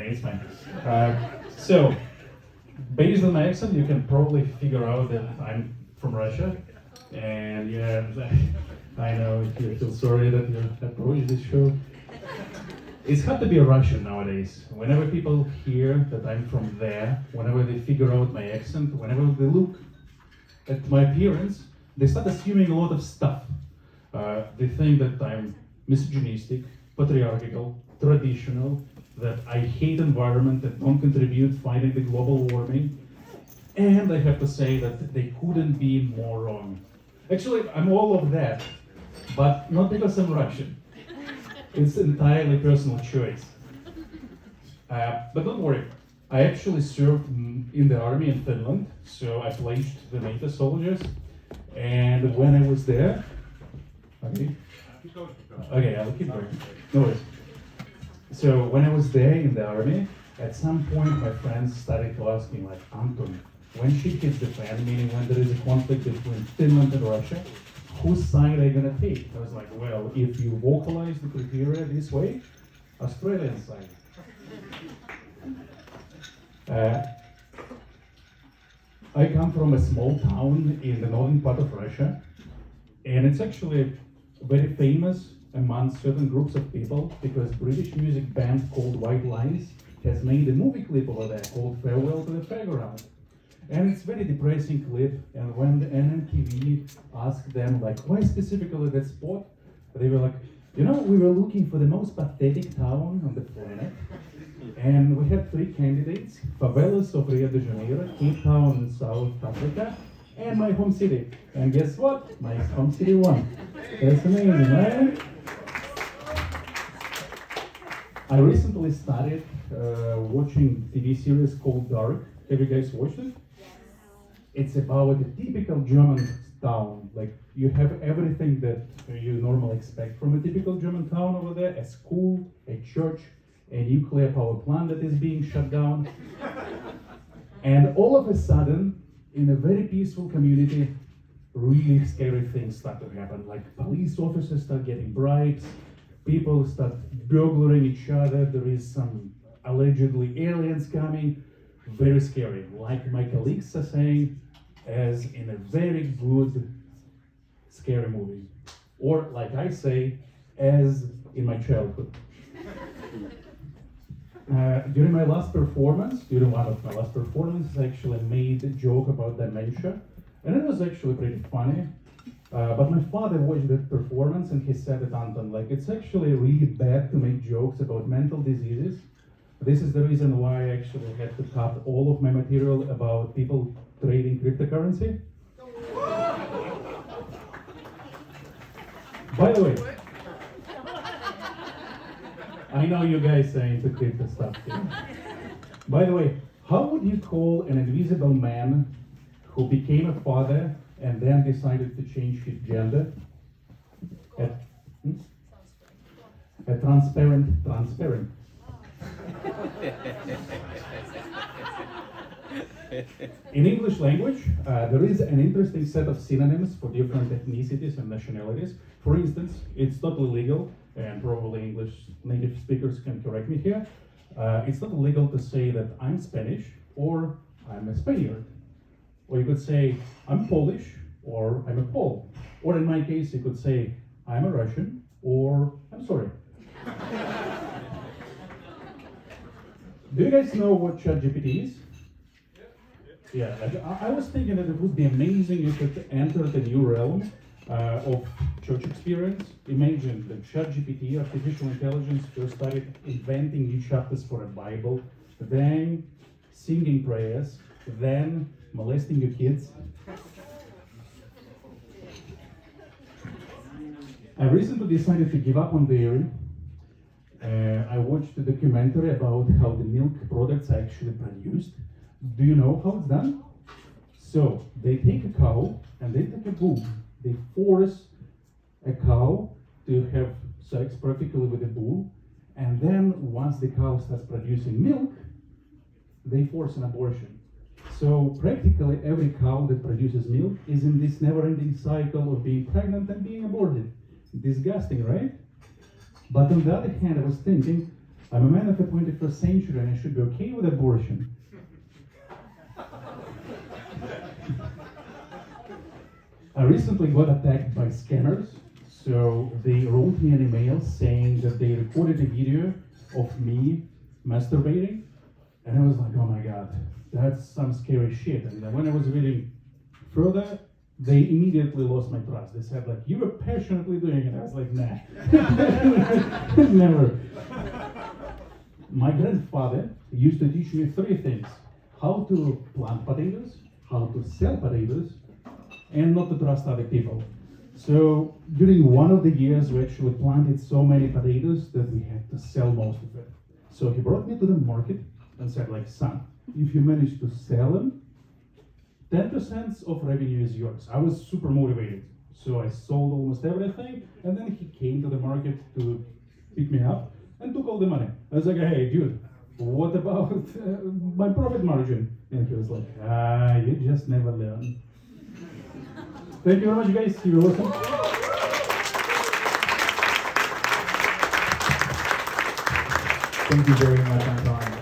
it's fine. So, based on my accent, you can probably figure out that I'm from Russia. And yeah, I know if you feel sorry that you approached this show. It's hard to be a Russian nowadays. Whenever people hear that I'm from there, whenever they figure out my accent, whenever they look at my appearance, they start assuming a lot of stuff. They think that I'm misogynistic, patriarchal, traditional, that I hate environment, that don't contribute fighting the global warming. And I have to say that they couldn't be more wrong. Actually, I'm all of that, but not because I'm Russian. It's entirely personal choice. But don't worry, I actually served in the army in Finland, so I pledged the NATO soldiers. And when I was there, okay, I'll keep going. No worries. So when I was there in the army, at some point my friends started to ask me, like, Anton, when shit hits the fan, meaning when there is a conflict between Finland and Russia, whose side are you gonna take? I was like, well, if you vocalize the criteria this way, Australian side. I come from a small town in the northern part of Russia, and it's actually very famous among certain groups of people because British music band called White Lines has made a movie clip over there called Farewell to the Fairground. And it's very depressing clip, and when the NMTV asked them, like, why specifically that spot, they were like, you know, we were looking for the most pathetic town on the planet, and we had 3 candidates, favelas of Rio de Janeiro, Cape Town in South Africa, and my home city. And guess what? My home city won. That's amazing, right? I recently started watching TV series called Dark. Have you guys watched it? It's about a typical German town. Like, you have everything that you normally expect from a typical German town over there: a school, a church, a nuclear power plant that is being shut down. And all of a sudden, in a very peaceful community, really scary things start to happen. Like, police officers start getting bribes, people start burglaring each other, there is some allegedly aliens coming. Very scary. Like my colleagues are saying, as in a very good scary movie. Or like I say, as in my childhood. During one of my last performances, I actually made a joke about dementia, and it was actually pretty funny. But my father watched that performance and he said that, Anton, like, it's actually really bad to make jokes about mental diseases. This is the reason why I actually had to cut all of my material about people trading cryptocurrency. By the way, I know you guys are into crypto stuff here. By the way, how would you call an invisible man who became a father and then decided to change his gender? A transparent. In English language, there is an interesting set of synonyms for different ethnicities and nationalities. For instance, it's totally legal, and probably English native speakers can correct me here. It's not illegal to say that I'm Spanish or I'm a Spaniard. Or you could say I'm Polish or I'm a Pole. Or in my case, you could say I'm a Russian or I'm sorry. Do you guys know what ChatGPT is? Yeah, I was thinking that it would be amazing if it entered a new realm of church experience. Imagine that ChatGPT, artificial intelligence, first started inventing new chapters for a Bible, then singing prayers, then molesting your kids. I recently decided to give up on dairy. I watched a documentary about how the milk products are actually produced. Do you know how it's done? So they take a cow and they take a bull. They force a cow to have sex practically with a bull, and then once the cow starts producing milk, they force an abortion. So practically every cow that produces milk is in this never-ending cycle of being pregnant and being aborted. Disgusting, right? But on the other hand, I was thinking, I'm a man of the 21st century and I should be okay with abortion. I recently got attacked by scammers. So they wrote me an email saying that they recorded a video of me masturbating. And I was like, oh my God, that's some scary shit. And then when I was reading further, they immediately lost my trust. They said, like, you were passionately doing it. I was like, nah, never. My grandfather used to teach me three things: how to plant potatoes, how to sell potatoes, and not to trust other people. So during one of the years, we actually planted so many potatoes that we had to sell most of it. So he brought me to the market and said, like, son, if you manage to sell them, 10% of revenue is yours. I was super motivated. So I sold almost everything, and then he came to the market to pick me up and took all the money. I was like, hey, dude, what about my profit margin? And he was like, you just never learn. Thank you very much, guys. You're awesome. Thank you very much, Anton.